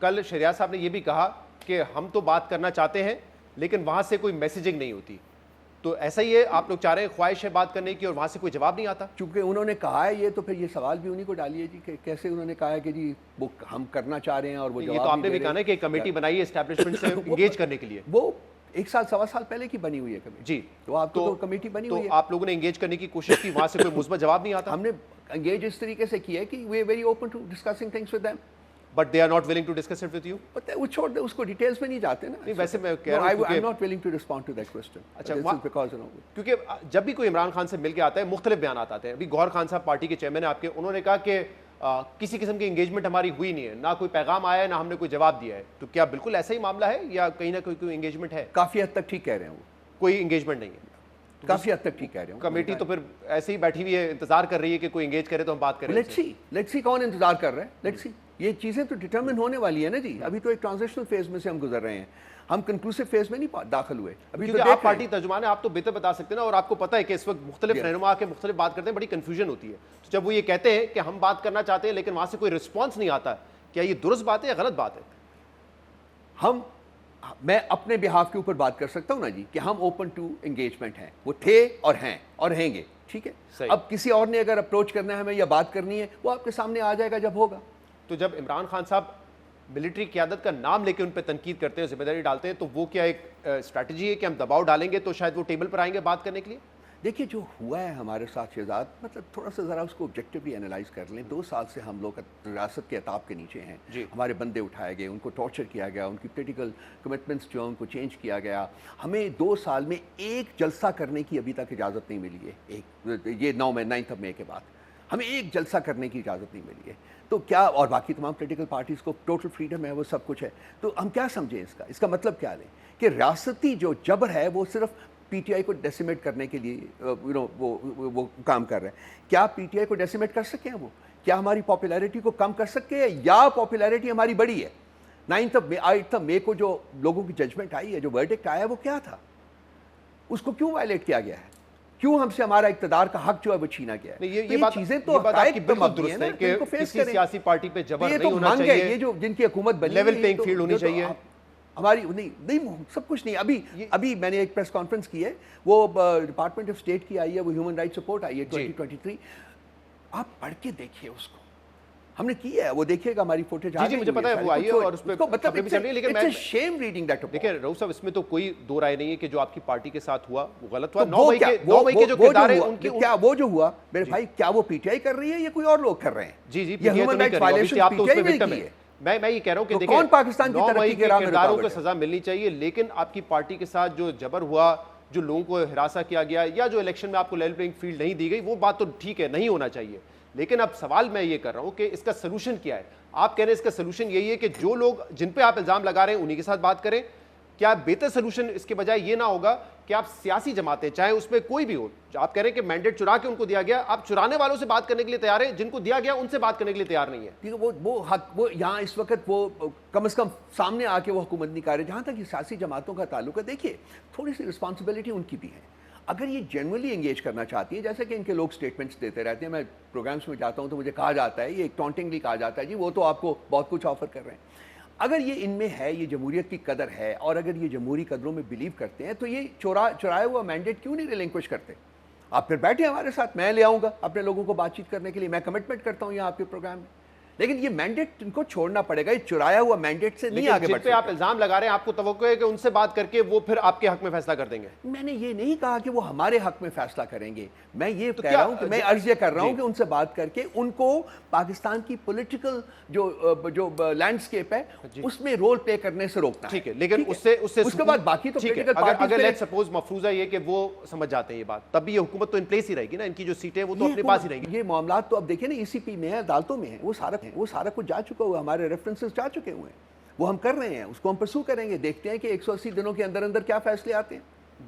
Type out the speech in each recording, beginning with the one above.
کل شہریار صاحب نے یہ بھی کہا کہ ہم تو بات کرنا چاہتے ہیں لیکن وہاں سے کوئی میسیجنگ نہیں ہوتی، تو ایسا ہی ہے آپ لوگ چاہ رہے ہیں خواہش ہے بات کرنے کی اور وہاں سے کوئی جواب نہیں آتا؟ چونکہ انہوں نے کہا ہے یہ، تو پھر یہ سوال بھی انہی کو ڈالیے جی کہ کیسے انہوں نے کہا ہے کہ جی وہ ہم کرنا چاہ رہے ہیں اور وہ جواب یہ تو آپ نے بھی کہا نا کہ کمیٹی بنائی ہے اسٹیبلشمنٹ سے انگیج کرنے کے لیے، وہ 1 سال سوا سال پہلے کی بنی ہوئی ہے کمیٹی جی، تو آپ کو تو کمیٹی بنی ہوئی ہے، تو آپ لوگوں نے انگیج کرنے کی کوشش کی، وہاں سے کوئی مثبت جواب نہیں آتا؟ ہم نے انگیج اس طریقے سے کیا ہے کہ we are very open to discussing things with them, but they are not willing to discuss it with you? پتہ ہے وہ چھوڑ دے، اس کو ڈیٹیلز میں نہیں جاتے نا۔ نہیں ویسے میں کہہ رہا ہوں I am not willing to respond to that question, اچھا بیکاز کیونکہ جب بھی کوئی عمران خان سے مل کے آتا ہے مختلف بیانات آتے ہیں، ابھی گوہر خان صاحب پارٹی کے چیئرمین ہیں آپ کے، انہوں نے کہا کہ کسی قسم کی انگیجمنٹ ہماری ہوئی نہیں ہے، نہ کوئی پیغام آیا ہے نہ ہم نے کوئی جواب دیا ہے، تو کیا بالکل ایسا ہی معاملہ ہے یا کہیں نہ کوئی انگیجمنٹ ہے؟ کافی حد تک ٹھیک کہہ رہے ہیں، وہ کوئی انگیجمنٹ نہیں ہے، کافی حد تک ٹھیک کہہ رہے ہیں۔ کمیٹی تو پھر ایسے ہی بیٹھی ہوئی ہے، انتظار کر رہی ہے کہ کوئی انگیج کرے تو ہم بات کریں۔ لیٹس سی کون انتظار کر رہا ہے، لیٹس سی، یہ چیزیں تو ڈٹرمن ہونے والی ہے نا جی، ابھی تو ایک ٹرانزیشنل فیز میں سے ہم گزر رہے ہیں، ہم کنکلوسیو فیز میں نہیں داخل ہوئے ابھی، کیونکہ آپ پارٹی ترجمان ہیں، آپ تو بہتر بتا سکتے ہیں نا، اور آپ کو پتہ ہے کہ اس وقت مختلف رہنما کے مختلف بات کرتے ہیں، بڑی کنفیوژن ہوتی ہے، تو جب وہ یہ کہتے ہیں کہ ہم بات کرنا چاہتے ہیں لیکن وہاں سے کوئی رسپانس نہیں آتا، کیا یہ درست بات ہے یا غلط بات ہے؟ میں اپنے بہاف کے اوپر بات کر سکتا ہوں نا جی کہ ہم اوپن ٹو انگیجمنٹ ہیں، وہ تھے اور ہیں اور رہیں گے، ٹھیک ہے۔ اب کسی اور نے اگر اپروچ کرنا ہے ہمیں یا بات کرنی ہے، وہ آپ کے سامنے آ جائے گا جب ہوگا۔ تو جب عمران خان صاحب ملٹری قیادت کا نام لے کے ان پہ تنقید کرتے ہیں، ذمہ داری ڈالتے ہیں، تو وہ کیا ایک اسٹریٹجی ہے کہ ہم دباؤ ڈالیں گے تو شاید وہ ٹیبل پر آئیں گے بات کرنے کے لیے؟ دیکھیے جو ہوا ہے ہمارے ساتھ شہزاد، مطلب تھوڑا سا ذرا اس کو آبجیکٹیولی انالائز کر لیں۔ 2 سال سے ہم لوگ ریاست کے عطاب کے نیچے ہیں، ہمارے بندے اٹھائے گئے، ان کو ٹارچر کیا گیا، ان کی پولیٹیکل کمٹمنٹس جو ان کو چینج کیا گیا، ہمیں 2 سال میں ایک جلسہ کرنے کی ابھی تک اجازت نہیں ملی ہے، یہ 9 مئی کے بعد ہمیں ایک جلسہ کرنے کی اجازت نہیں ملی ہے، تو کیا، اور باقی تمام پولیٹیکل پارٹیز کو ٹوٹل فریڈم ہے، وہ سب کچھ ہے، تو ہم کیا سمجھیں اس کا مطلب کیا لیں کہ ریاستی جو جبر ہے وہ صرف پی ٹی آئی کو ڈیسیمیٹ کرنے کے لیے وہ کام کر رہے ہیں۔ کیا پی ٹی آئی کو ڈیسیمیٹ کر سکے ہیں وہ؟ کیا ہماری پاپولیرٹی کو کم کر سکے ہیں یا پاپولیرٹی ہماری بڑی ہے؟ 9 مئی کو جو لوگوں کی ججمنٹ آئی ہے، جو ورڈکٹ آیا ہے، وہ کیا تھا؟ اس کو کیوں وائلیٹ کیا گیا ہے؟ کیوں ہم سے ہمارا اقتدار کا حق جو ہے وہ چھینا گیا ہے؟ یہ چیزیں تو بالکل درست ہے کہ کسی سیاسی پارٹی پہ جبر نہیں ہونا چاہیے، یہ جو جن کی حکومت بنی لیول پلینگ فیلڈ ہونی چاہیے ہماری، نہیں سب کچھ نہیں۔ ابھی میں نے ایک پریس کانفرنس کی ہے، وہ ڈپارٹمنٹ آف اسٹیٹ کی آئی ہے، وہ ہیومن رائٹس رپورٹ آئی ہے 2023، آپ پڑھ کے دیکھیے اس کو، ہم نے کی ہے، وہ دیکھیے گا، ہماری فوٹیج جی مجھے پتا ہے وہ آئی ہے اور اس پہ خبریں بھی چل رہی ہیں، لیکن میں شیم ریڈنگ دیٹ۔ دیکھیں رؤوف صاحب، اس میں تو کوئی دو رائے نہیں ہے کہ جو آپ کی پارٹی کے ساتھ ہوا وہ غلط ہوا۔ 9 مئی کے جو کردار ہیں ان کی، کیا وہ جو ہوا میرے بھائی، کیا وہ پی ٹی آئی کر رہی ہے یا کوئی اور لوگ کر رہے ہیں؟ جی پی ٹی آئی تو نہیں کر رہی، آپ تو اس پہ وکٹم ہیں۔ میں یہ کہہ رہا ہوں کہ دیکھیں کون پاکستان کی ترقی کے راہ میں کرداروں کو سزا ملنی چاہیے، لیکن آپ کی پارٹی کے ساتھ جو جبر ہوا، جو لوگوں کو ہراساں کیا گیا، یا جو الیکشن میں آپ کو لیول پلینگ فیلڈ نہیں دی گئی، وہ بات تو ٹھیک ہے، نہیں ہونا چاہیے، لیکن اب سوال میں یہ کر رہا ہوں کہ اس کا سلوشن کیا ہے؟ آپ کہہ رہے ہیں اس کا سلوشن یہی ہے کہ جو لوگ جن پہ آپ الزام لگا رہے ہیں انہی کے ساتھ بات کریں، کیا بہتر سلوشن اس کے بجائے یہ نہ ہوگا کہ آپ سیاسی جماعتیں چاہیں اس میں کوئی بھی ہو، آپ کہہ رہے ہیں کہ مینڈیٹ چرا کے ان کو دیا گیا، آپ چرانے والوں سے بات کرنے کے لیے تیار ہیں، جن کو دیا گیا ان سے بات کرنے کے لیے تیار نہیں ہے؟ وہ حق، وہ یہاں اس وقت وہ کم از کم سامنے آ کے وہ حکومت نہیں کر رہے۔ جہاں تک یہ سیاسی جماعتوں کا تعلق ہے، دیکھیے تھوڑی سی رسپانسبلٹی ان کی بھی ہے، اگر یہ جنرلی انگیج کرنا چاہتی ہیں، جیسے کہ ان کے لوگ سٹیٹمنٹس دیتے رہتے ہیں، میں پروگرامس میں جاتا ہوں تو مجھے کہا جاتا ہے، یہ ایک ٹونٹنگلی کہا جاتا ہے، جی وہ تو آپ کو بہت کچھ آفر کر رہے ہیں۔ اگر یہ ان میں ہے، یہ جمہوریت کی قدر ہے، اور اگر یہ جمہوری قدروں میں بلیو کرتے ہیں، تو یہ چرایا ہوا مینڈیٹ کیوں نہیں ریلنکوش کرتے؟ آپ پھر بیٹھے ہمارے ساتھ، میں لے آؤں گا اپنے لوگوں کو بات چیت کرنے کے لیے، میں کمٹمنٹ کرتا ہوں یہاں آپ کے پروگرام میں، لیکن یہ مینڈیٹ ان کو چھوڑنا پڑے گا، یہ چرایا ہوا مینڈیٹ سے نہیں آگے بڑھ سکتے۔ جن پہ آپ الزام لگا رہے ہیں، آپ کو توقع ہے کہ ان سے بات کر کے وہ پھر آپ کے حق میں فیصلہ کر دیں گے؟ میں نے یہ نہیں کہا کہ وہ ہمارے حق میں فیصلہ کریں گے، میں یہ کہہ رہا ہوں کہ میں عرض یہ کر رہا ہوں کہ ان سے بات کر کے ان کو پاکستان کی پولیٹیکل جو لینڈسکیپ ہے اس میں رول پلے کرنے سے روکنا ہے، ٹھیک ہے، لیکن اس کے بعد باقی تو اگر لیٹس سپوز مفروضہ یہ کہ وہ سمجھ جاتے ہیں یہ بات، تب بھی یہ حکومت تو ان پلیس ہی رہے گی نا، ان کی جو سیٹیں وہ تو اپنے پاس ہی رہیں گی۔ یہ معاملات تو اب دیکھیں نا، ای سی پی میں ہے، عدالتوں میں ہیں، وہ سارا کچھ جا چکا ہوا، ہمارے ریفرنسز جا چکے ہوئے ہیں، وہ ہم کر رہے ہیں، اس کو ہم پرسو کریں گے، دیکھتے ہیں کہ 180 دنوں کے اندر اندر کیا فیصلے آتے ہیں۔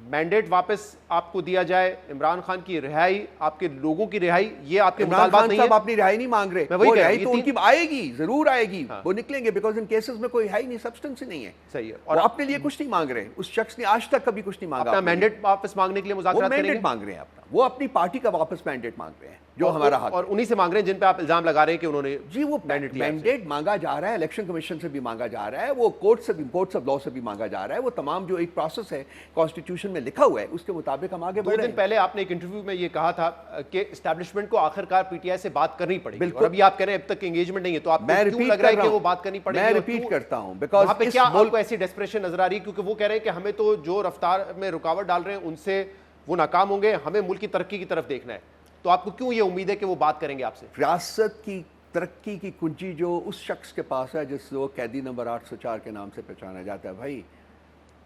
مینڈیٹ واپس آپ کو دیا جائے، عمران خان کی رہائی، آپ کے لوگوں کی رہائی، یہ آپ کے عمران مطالبات خان نہیں صاحب ہے؟ اپنی رہائی نہیں مانگ رہے، وہ رہائی تو ان کی آئے گی، ضرور آئے گی، وہ نکلیں گے، بیکاز ان کیسز میں کوئی ہے ہی نہیں، سبسٹنس ہی نہیں ہے، صحیح ہے، اور اپنے لیے کچھ نہیں مانگ رہے، اس شخص نے آج تک کبھی کچھ نہیں مانگا، اپنا مینڈیٹ واپس مانگنے کے لیے مذاکرات کریں گے؟ مینڈیٹ مانگ رہے ہیں اپنا۔ وہ اپنی پارٹی کا واپس مینڈیٹ مانگ رہے ہیں جو ہمارا حق اور انہی سے مانگ رہے ہیں جن پہ آپ الزام لگا رہے ہیں کہ انہوں نے جی وہ مینڈیٹ مانگا جا رہا ہے, الیکشن کمیشن سے بھی مانگا جا رہا ہے, وہ کورٹس آف لا سے بھی مانگا جا رہا ہے, وہ تمام جو ایک پروسیس ہے کانسٹیٹیوشن میں لکھا ہوا ہے اس کے مطابق ہم آگے بڑھ رہے ہیں. 2 دن پہلے آپ نے ایک انٹرویو میں یہ کہا تھا کہ اسٹیبلشمنٹ کو آخرکار پی ٹی آئی سے بات کرنی پڑے گی, اور ابھی آپ کہہ رہے ہیں اب تک انگیجمنٹ نہیں ہے, تو آپ کو کیوں لگ رہا ہے کہ وہ بات کرنی پڑے گی؟ میں ریپیٹ کرتا ہوں بیکاز وہاں پہ کیا آپ کو ایسی ڈیسپریشن نظر آ رہی ہے کیونکہ وہ کہہ رہے ہیں کہ ہمیں تو جو رفتار میں رکاوٹ ڈال رہے ہیں ان سے وہ ناکام ہوں گے, ہمیں ملک کی ترقی کی طرف دیکھنا ہے, تو آپ کو کیوں یہ امید ہے کہ وہ بات کریں گے آپ سے؟ ریاست کی ترقی کی کنجی جو اس شخص کے پاس ہے جس کو قیدی نمبر 804 کے نام سے پہچانا جاتا ہے, بھائی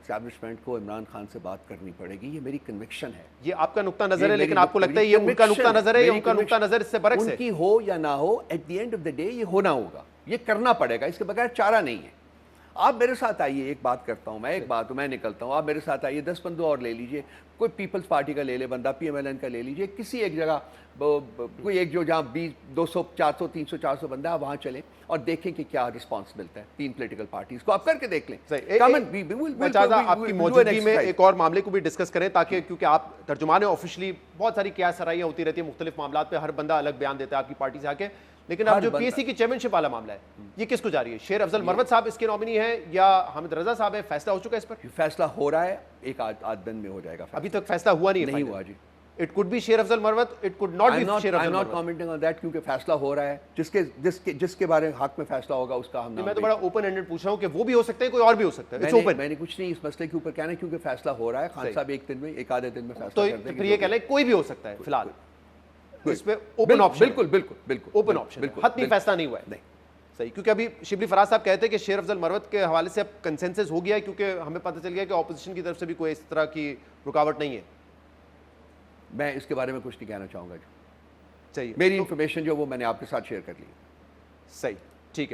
اسٹیبلشمنٹ کو عمران خان سے بات کرنی پڑے گی, یہ میری کنوکشن ہے. یہ آپ کا نقطہ نظر ہے, لیکن آپ کو لگتا ہے یہ ان کا نقطہ نظر ہے یا ان کا نقطہ نظر اس سے برعکس ہے؟ ان کی ہو یا نہ ہو, at the end of the day یہ ہونا ہوگا, یہ کرنا پڑے گا, اس کے بغیر چارہ نہیں ہے. آپ میرے ساتھ آئیے, ایک بات کرتا ہوں میں, ایک بات میں نکلتا ہوں, آپ میرے ساتھ آئیے, 10 بندوں اور لے لیجئے, کوئی پیپلز پارٹی کا لے لے بندہ, پی ایم ایل این کا لے لیجئے, کسی ایک جگہ کوئی ایک جو جہاں 200 400 300 400 بندہ ہے وہاں چلیں اور دیکھیں کہ کیا رسپانس ملتا ہے 3 پولیٹیکل پارٹیز کو, آپ کر کے دیکھ لیں. میں چاہتا آپ کی موجودگی میں ایک اور معاملے کو بھی ڈسکس کریں, تاکہ کیونکہ آپ ترجمان ہیں آفیشلی, بہت ساری قیاس سرائیاں ہوتی رہتی ہیں مختلف معاملات پہ, ہر بندہ الگ بیان دیتا ہے آپ کی پارٹی سے آ کے, لیکن اب جو پی ایس سی کی چیئرمین شپ والا معاملہ ہے یہ کس کو جاری ہے؟ شیر افضل مروت صاحب اس کے نامنی ہیں یا حامد رضا صاحب ہیں؟ فیصلہ ہو چکا ہے اس پر؟ فیصلہ ہو رہا ہے, ایک آدھ دن میں ہو جائے گا. ابھی تک فیصلہ ہوا نہیں ہوا جی. It could be شیر افضل مروت, it could not be شیر افضل مروت. I'm not commenting on that کیونکہ فیصلہ ہو رہا ہے, جس کے بارے حق میں فیصلہ ہوگا اس کا ہم میں تو بڑا اوپن اینڈڈ پوچھ رہا ہوں کہ وہ بھی ہو سکتے ہیں, کوئی اور بھی ہو سکتا ہے. میں نے کچھ نہیں اس مسئلے کے اوپر کہنا ہے کیونکہ فیصلہ ہو رہا ہے. خان صاحب ایک دن میں, ایک آدھے دن میں فیصلہ کر دیں گے. تو یہ کہہ لیں کوئی بھی ہو سکتا ہے فی الحال, اس پہ اوپن آپشن. بالکل اوپن آپشن, حتمی فیصلہ نہیں ہوا ہے. صحیح, کیونکہ ابھی شبلی فراز صاحب کہتے ہیں کہ شیر افضل مروت کے حوالے سے اب کنسنسس ہو گیا ہے, کیونکہ ہمیں پتہ چل گیا کہ اپوزیشن کی طرف سے بھی کوئی اس طرح کی رکاوٹ نہیں ہے. میں اس کے بارے میں کچھ نہیں کہنا چاہوں گا. چاہیے میری انفارمیشن جو وہ میں نے آپ کے ساتھ شیئر کر لی. صحیح, ٹھیک ہے.